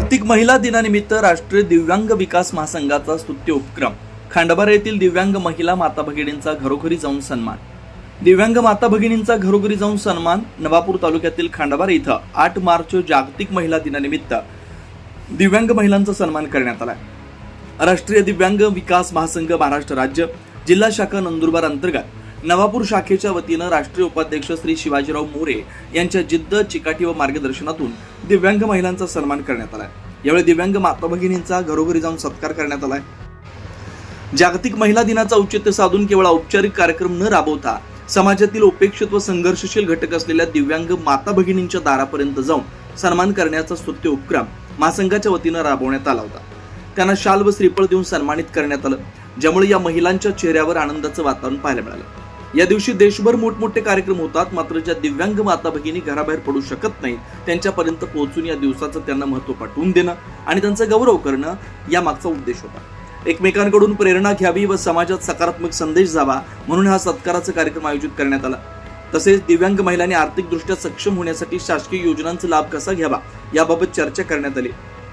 जागतिक महिला दिनानिमित्त राष्ट्रीय दिव्यांग विकास महासंघाचा स्तुत्य उपक्रम. खांडबारा येथील दिव्यांग महिला माता भगिनींचा घरोघरी जाऊन सन्मान. दिव्यांग माता भगिनींचा घरोघरी जाऊन सन्मान. नवापूर तालुक्यातील खांडबारा इथं 8 मार्च जागतिक महिला दिनानिमित्त दिव्यांग महिलांचा सन्मान करण्यात आला. राष्ट्रीय दिव्यांग विकास महासंघ महाराष्ट्र राज्य जिल्हा शाखा नंदुरबार अंतर्गत नवापूर शाखेच्या वतीनं राष्ट्रीय उपाध्यक्ष श्री शिवाजीराव मोरे यांच्या जिद्द, चिकाटी व मार्गदर्शनातून दिव्यांग महिलांचा सन्मान करण्यात आला. यावेळी दिव्यांग माता भगिनींचा घरोघरी जाऊन सत्कार करण्यात आलाय. जागतिक महिला दिनाचा औचित्य साधून केवळ औपचारिक कार्यक्रम न राबवता समाजातील उपेक्षित व संघर्षशील घटक असलेल्या दिव्यांग माता भगिनींच्या दारापर्यंत जाऊन सन्मान करण्याचा स्तुत्य उपक्रम महासंघाच्या वतीनं राबवण्यात आला होता. त्यांना शाल व श्रीफळ देऊन सन्मानित करण्यात आलं, ज्यामुळे या महिलांच्या चेहऱ्यावर आनंदाचं वातावरण पाहायला मिळालं. या दिवशी देशभर मोठमोठे कार्यक्रम होतात, मात्र ज्या दिव्यांग माता भगिनी घराबाहेर पडू शकत नाहीत त्यांच्यापर्यंत पोहोचून या दिवसाचं त्यांना महत्त्व पटवून देणं आणि त्यांचा गौरव करणं या मागचा उद्देश होता. एकमेकांकडून प्रेरणा घ्यावी व समाजात सकारात्मक संदेश जावा म्हणून हा सत्काराचा कार्यक्रम आयोजित करण्यात आला. तसेच दिव्यांग महिलांनी आर्थिकदृष्ट्या सक्षम होण्यासाठी शासकीय योजनांचा लाभ कसा घ्यावा याबाबत चर्चा करण्यात आली.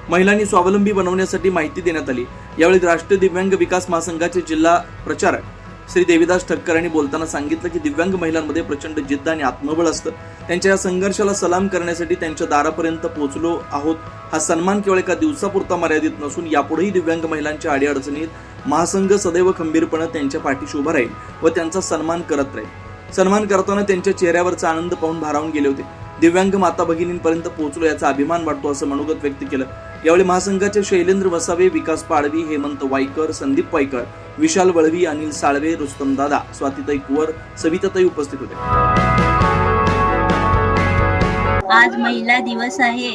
महिलांनी स्वावलंबी बनवण्यासाठी माहिती देण्यात आली. यावेळी राष्ट्रीय दिव्यांग विकास महासंघाचे जिल्हा प्रचारक श्री देवीदास ठक्कर यांनी बोलताना सांगितलं की दिव्यांग महिलांमध्ये प्रचंड जिद्द आणि आत्मबळ असतं. त्यांच्या या संघर्षाला सलाम करण्यासाठी त्यांच्या दारापर्यंत पोहोचलो आहोत. हा सन्मान केवळ एका दिवसापुरता मर्यादित नसून यापुढेही दिव्यांग महिलांच्या अडीअडचणीत महासंघ सदैव खंबीरपणे त्यांच्या पाठीशी उभा राहील व त्यांचा सन्मान करत राहील. सन्मान करताना त्यांच्या चेहऱ्यावरचा आनंद पाहून भारावून गेले होते. दिव्यांग माता भगिनींपर्यंत पोहोचलो याचा अभिमान वाटतो असं मनोगत व्यक्त केलं. यावेळी महासंघाचे शैलेंद्र वसावे, विकास पाडवी, हेमंत वायकर, संदीप वायकर, विशाल वळवी, अनिल साळवे, रुस्तम दादा, स्वातीताई कुवर, सविताताई उपस्थित होते. आज महिला दिवस आहे.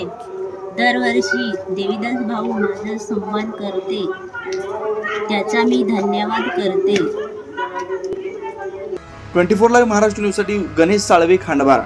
दरवर्षी देवीदास भाऊ माझा सन्मान करते, त्याचा मी धन्यवाद करते. 24 लाईव्ह महाराष्ट्र न्यूजसाठी गणेश साळवे, खांडबारा.